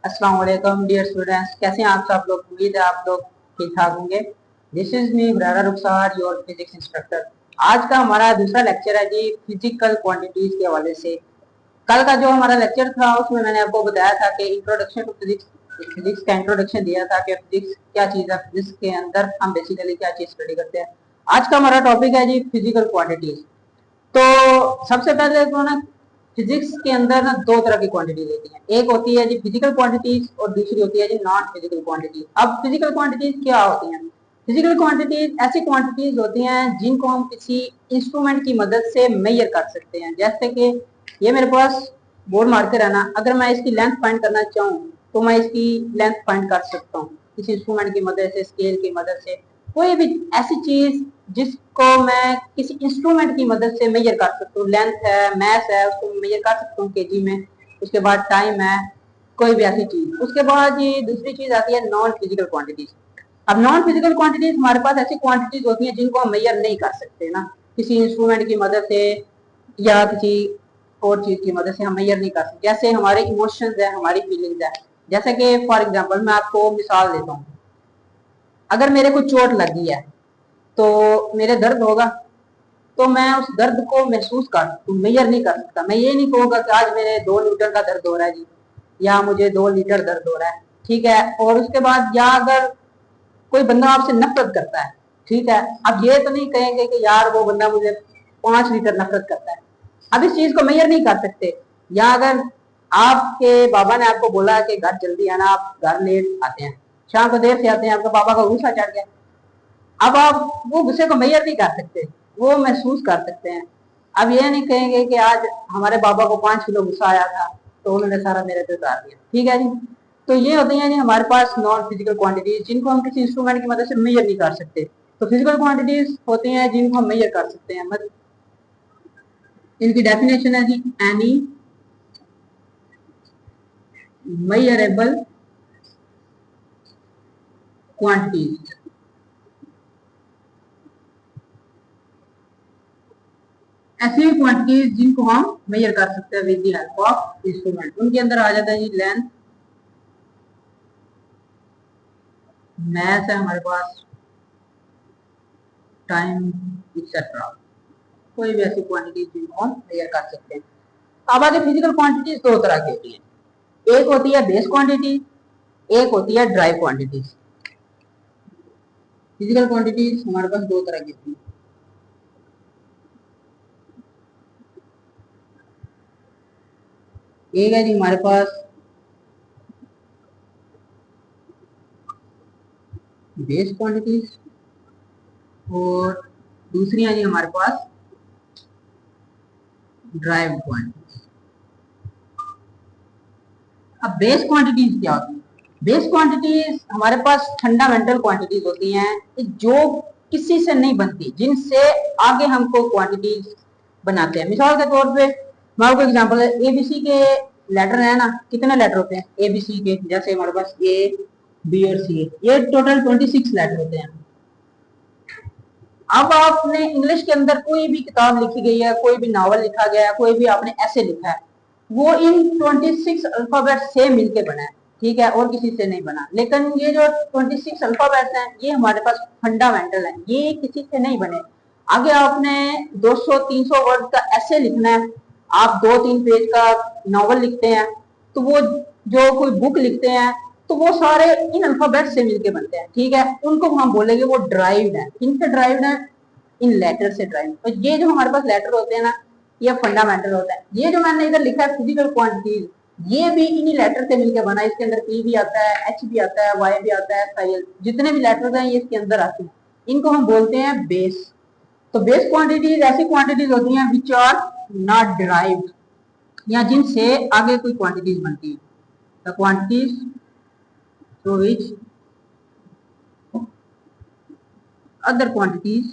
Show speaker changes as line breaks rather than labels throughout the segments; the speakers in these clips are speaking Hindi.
अस्सलाम वालेकुम डियर स्टूडेंट्स, कैसे हैं आप सब लोग। उम्मीद है आप लोग ठीक ठाक होंगे। This is me Huraira Rukhsar, your physics instructor. आज का हमारा दूसरा लेक्चर है जी फिजिकल क्वांटिटीज के हवाले से। कल का जो हमारा लेक्चर था उसमें मैंने आपको बताया था कि इंट्रोडक्शन टू फिजिक्स, फिजिक्स का इंट्रोडक्शन दिया था कि फिजिक्स क्या चीज़ है, फिजिक्स के अंदर हम बेसिकली क्या चीज़ स्टडी करते हैं। आज का हमारा टॉपिक है जी फिजिकल क्वांटिटीज। तो सबसे पहले तो ना फिजिक्स के अंदर ना दो तरह की क्वांटिटीज होती हैं। एक होती है जी फिजिकल क्वांटिटीज और दूसरी होती है जी नॉन फिजिकल क्वांटिटीज। अब फिजिकल क्वांटिटीज क्या होती हैं? फिजिकल क्वांटिटीज ऐसी क्वांटिटीज होती हैं जिनको हम किसी इंस्ट्रूमेंट की मदद से मेजर कर सकते हैं। जैसे कि ये मेरे पास बोर्ड मार्कर है ना, अगर मैं इसकी लेंथ फाइंड करना चाहूँ तो मैं इसकी लेंथ फाइंड कर सकता हूँ किसी इंस्ट्रूमेंट की मदद से, स्केल की मदद से। कोई भी ऐसी चीज जिसको मैं किसी इंस्ट्रूमेंट की मदद से मेजर कर सकता हूँ, लेंथ है, मैथ है, उसको मेजर कर सकता हूँ केजी में। उसके बाद टाइम है, कोई भी ऐसी चीज। उसके बाद ये दूसरी चीज आती है नॉन फिजिकल क्वांटिटीज। अब नॉन फिजिकल क्वांटिटीज हमारे पास ऐसी क्वांटिटीज होती हैं जिनको हम मेजर नहीं कर सकते ना, किसी इंस्ट्रूमेंट की मदद से या किसी और चीज की मदद से हम मेजर नहीं कर सकते। जैसे हमारे इमोशंस है, हमारी फीलिंग्स है। जैसे कि फॉर एग्जांपल मैं आपको मिसाल देता हूँ, अगर मेरे को चोट लगी है तो मेरे दर्द होगा, तो मैं उस दर्द को महसूस कर सकता हूँ, मेजर नहीं कर सकता। मैं ये नहीं कहूँगा कि आज मेरे 2 लीटर का दर्द हो रहा है जी, या मुझे 2 लीटर दर्द हो रहा है, ठीक है। और उसके बाद या अगर कोई बंदा आपसे नफरत करता है, ठीक है, अब ये तो नहीं कहेंगे कि यार वो बंदा मुझे 5 लीटर नफरत करता है। अब इस चीज को मेजर नहीं कर सकते। या अगर आपके बाबा ने आपको बोला कि घर जल्दी आना, आप घर लेट आते हैं, शाम को देर से आते हैं, आपके पापा का गुस्सा चढ़ गया। अब आप वो गुस्से को मेजर नहीं कर सकते, वो महसूस कर सकते हैं। अब ये नहीं कहेंगे कि आज हमारे बाबा को 5 किलो गुस्सा आया था तो उन्होंने सारा मेरे पे उतार दिया, ठीक है जी। तो ये होती हैं जी हमारे पास नॉन फिजिकल क्वांटिटीज जिनको हम किसी इंस्ट्रूमेंट की मदद से मेजर नहीं कर सकते। तो फिजिकल क्वांटिटीज होती हैं जिनको हम मेजर कर सकते हैं। मतलब इनकी डेफिनेशन है जी एनी मेजरेबल क्वांटिटीज, ऐसी क्वांटिटीज जिनको हम मेजर कर सकते हैं with the help of instrument. उनके अंदर आ जाता है जी लेंथ, मैथ है हमारे पास, टाइम, एक्सेट्रा। कोई भी ऐसी क्वांटिटीज जिनको हम मेजर कर सकते हैं। अब आगे फिजिकल क्वांटिटीज दो तरह की होती है। एक होती है बेस क्वांटिटी, एक होती है ड्राइव क्वांटिटीज। फिजिकल क्वांटिटीज हमारे पास दो तरह की होती है। एक है जी हमारे पास बेस क्वांटिटीज और दूसरी है जी हमारे पास ड्राइव क्वांटिटीज। अब बेस क्वांटिटीज क्या होती है? बेस क्वांटिटीज हमारे पास फंडामेंटल क्वांटिटीज होती हैं जो किसी से नहीं बनती, जिनसे आगे हमको क्वांटिटीज बनाते हैं। मिसाल के तौर पे मैं आपको एग्जांपल है, एबीसी के लेटर है ना, कितने लेटर होते हैं एबीसी के? जैसे हमारे पास ए, बी और सी, ये टोटल 26 लेटर होते हैं। अब आपने इंग्लिश के अंदर कोई भी किताब लिखी गई है, कोई भी नावल लिखा गया है, कोई भी आपने ऐसे लिखा है, वो इन 26 अल्फाबेट से मिलके बना है, ठीक है, और किसी से नहीं बना। लेकिन ये जो 26 अल्फाबेट्स हैं ये हमारे पास फंडामेंटल है, ये किसी से नहीं बने। आगे आपने 200-300 वर्ड का ऐसे लिखना है, आप 2-3 पेज का नावल लिखते हैं, तो वो जो कोई बुक लिखते हैं तो वो सारे इन अल्फाबेट से मिलके बनते हैं, ठीक है। उनको हम बोलेंगे वो ड्राइव्ड है। इनसे ड्राइव्ड है, इन लेटर से ड्राइव। तो ये जो हमारे पास लेटर होते हैं ना, ये फंडामेंटल होता है। ये जो मैंने इधर लिखा है फिजिकल क्वांटिटीज, ये भी इन्हीं लेटर से मिलकर बना है। इसके अंदर पी भी आता है, एच भी आता है, वाई भी आता है, साइल, जितने भी लेटर्स हैं ये इसके अंदर आते हैं। इनको हम बोलते हैं बेस। तो बेस क्वांटिटीज ऐसी क्वांटिटीज होती हैं विच आर नॉट डिराइव्ड, या जिनसे आगे कोई क्वांटिटीज बनती है। The quantities through which other quantities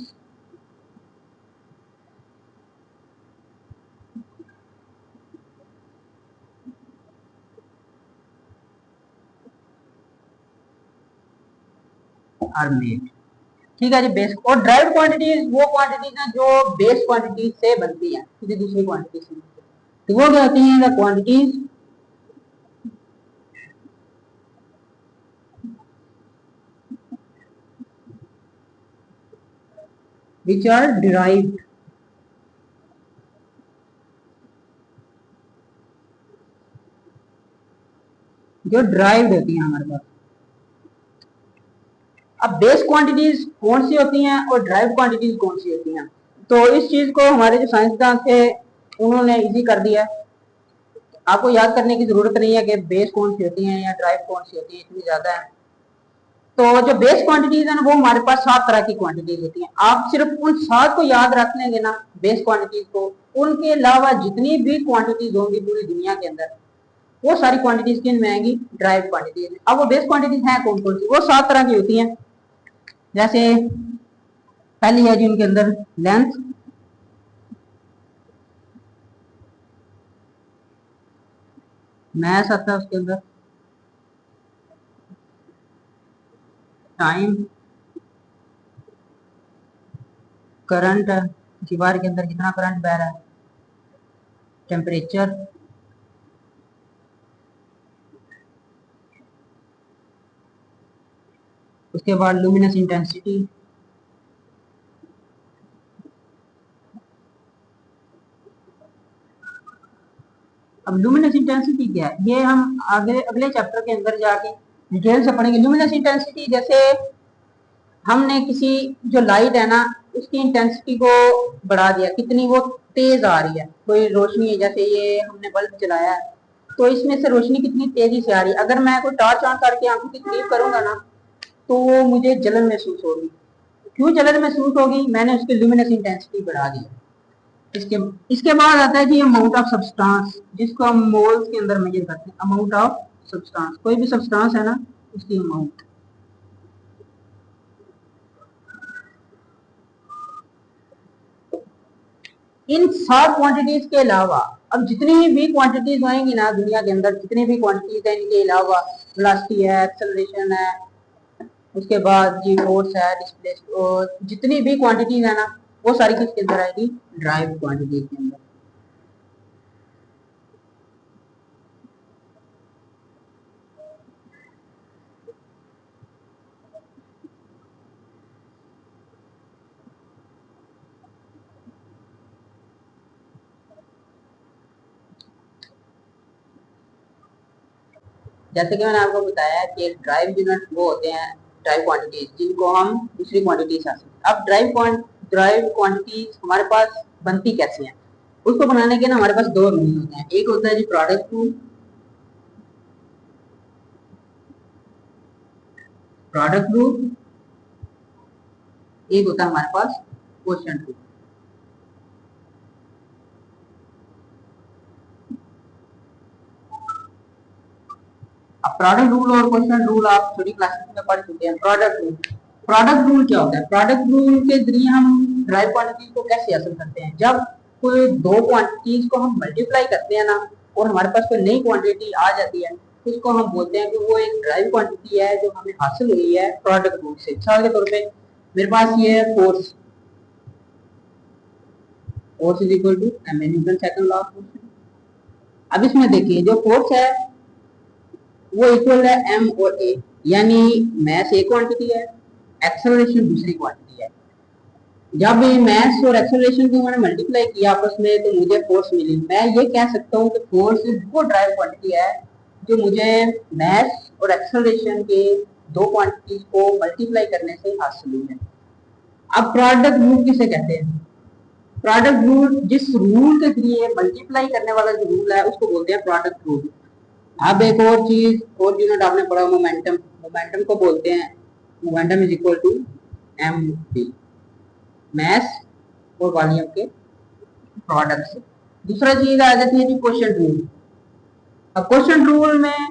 are made, ठीक है जी। बेस और ड्राइव्ड क्वांटिटीज वो क्वांटिटीज हैं जो बेस क्वांटिटीज से बनती हैं, किसी दूसरी क्वांटिटी से। तो वो क्या होती हैं? The quantities which are derived, जो ड्राइव्ड होती हैं हमारे पास। अब बेस क्वांटिटीज कौन सी होती हैं और ड्राइव क्वांटिटीज कौन सी होती हैं, तो इस चीज को हमारे जो साइंसदान थे उन्होंने इजी कर दिया है। आपको याद करने की जरूरत नहीं है कि बेस कौन सी होती है या ड्राइव कौन सी होती है, इतनी ज्यादा है। तो जो बेस क्वांटिटीज है ना, वो हमारे पास 7 तरह की क्वांटिटीज होती हैं। आप सिर्फ उन 7 को याद रख लेंगे ना, बेस क्वांटिटीज को, उनके अलावा जितनी भी क्वांटिटीज होंगी पूरी दुनिया के अंदर, वो सारी क्वांटिटीज किन में आएंगी, ड्राइव क्वांटिटीज। अब वो बेस क्वांटिटीज हैं कौन कौन सी, वो 7 तरह की होती हैं। जैसे पहली है जी उनके अंदर लेंथ, मैथ आता है उसके अंदर, टाइम, करंट, दीवार के अंदर कितना करंट बह रहा है, टेम्परेचर, उसके बाद लुमिनस इंटेंसिटी, अब लुमिनस इंटेंसिटी क्या है, ये हम आगे अगले चैप्टर के अंदर जाके डिटेल से पढ़ेंगे। लुमिनस इंटेंसिटी जैसे हमने किसी जो लाइट है ना, उसकी इंटेंसिटी को बढ़ा दिया, कितनी वो तेज आ रही है, कोई रोशनी है, जैसे ये हमने बल्ब जलाया है तो इसमें से रोशनी कितनी तेजी से आ रही है। अगर मैं कोई टॉर्च ऑन करके आंखों की करीब करूंगा ना, तो वो मुझे जलन महसूस होगी। क्यों जलन महसूस होगी, मैंने उसकी लुमिनस इंटेंसिटी बढ़ा दी। इसके इसके बाद आता है जी अमाउंट ऑफ सब्सटेंस, जिसको हम मोल्स के अंदर मेजर करते हैं। अमाउंट ऑफ सब्सटेंस, कोई भी सब्सटेंस है ना, उसकी अमाउंट। इन 7 क्वांटिटीज के अलावा अब जितनी भी क्वांटिटीज आएंगी ना दुनिया के अंदर, जितनी भी क्वांटिटीज है, इनके अलावा वेलोसिटी है, एक्सेलरेशन है, उसके बाद जी फोर्स है, डिस्प्लेस, और जितनी भी क्वांटिटीज है ना, वो सारी किसके अंदर आएगी, ड्राइव क्वांटिटीज के अंदर। जैसे कि मैंने आपको बताया कि ड्राइव यूनिट वो होते हैं, ड्राइव क्वांटिटीज, जिनको हम दूसरी क्वांटिटी से हासिल। अब ड्राइव क्वांटिटीज हमारे पास बनती कैसे हैं, उसको बनाने के ना हमारे पास 2 रूल होते हैं। एक होता है जी प्रोडक्ट रूल, एक होता है हमारे पास क्वोशिएंट रूल। अब प्रोडक्ट रूल और क्वोशिएंट रूल आप छोटी क्लासेस में पढ़ चुके हैं। प्रोडक्ट रूल क्या होता है, प्रोडक्ट रूल के जरिए हम ड्राइव क्वांटिटीज को कैसे हासिल करते हैं, जब कोई 2 क्वांटिटीज को हम मल्टीप्लाई करते हैं ना, और हमारे पास कोई नई क्वांटिटी आ जाती है, तो उसको हम बोलते हैं कि वो एक ड्राइव क्वांटिटी है जो हमें हासिल हुई है प्रोडक्ट रूल से। मिसाल के तौर पे मेरे पास ये है force, force is equal to M Newton second law of motion. अब इसमें देखिए जो फोर्स है वो इक्वल है एम और ए, यानी मैस एक क्वांटिटी है, एक्सेलरेशन दूसरी क्वांटिटी है। जब ये मैस और एक्सेलरेशन को मैंने मल्टीप्लाई किया आपस में तो मुझे फोर्स मिली। मैं ये कह सकता हूँ कि फोर्स वो ड्राइव क्वांटिटी है जो मुझे मैस और एक्सेलरेशन के 2 क्वांटिटीज को मल्टीप्लाई करने से हासिल हुई है। अब प्रोडक्ट रूल किसे कहते हैं, प्रोडक्ट रूल जिस रूल के जरिए मल्टीप्लाई करने वाला जो रूल है उसको बोलते हैं प्रोडक्ट रूल। अब एक और चीज, और यूनिट आपने पढ़ा मोमेंटम, मोमेंटम को बोलते हैं, momentum is equal to M V, mass और वॉल्यूम के प्रोडक्ट से। दूसरा चीज आ जाती है जी क्वोशिएंट रूल। अब क्वोशिएंट रूल में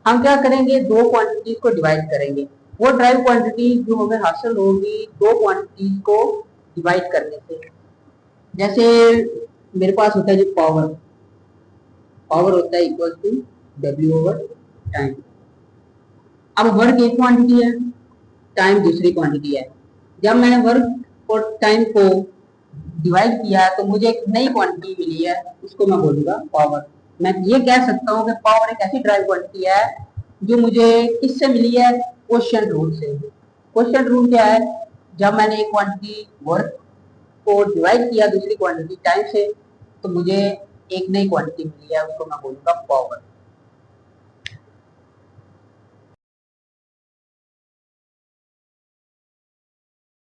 हम क्या करेंगे, 2 क्वांटिटीज को डिवाइड करेंगे। वो ड्राइव क्वांटिटी जो हमें हासिल होगी 2 क्वांटिटीज को डिवाइड करने से। जैसे मेरे पास होता है जी पावर, पावर होता है equal to W over time. अब वर्क एक क्वांटिटी है, टाइम दूसरी क्वांटिटी है। जब मैंने वर्क और टाइम को डिवाइड किया तो मुझे एक नई क्वांटिटी मिली है, उसको मैं बोलूंगा पावर। मैं ये कह सकता हूँ कि पावर एक ऐसी ड्राइव क्वांटिटी है जो मुझे किससे मिली है, क्वोशिएंट रूल से। क्वोशिएंट रूल क्या है, जब मैंने एक क्वांटिटी वर्क को डिवाइड किया दूसरी क्वांटिटी टाइम से, तो मुझे एक नई क्वांटिटी मिली है, उसको मैं बोलूंगा पावर।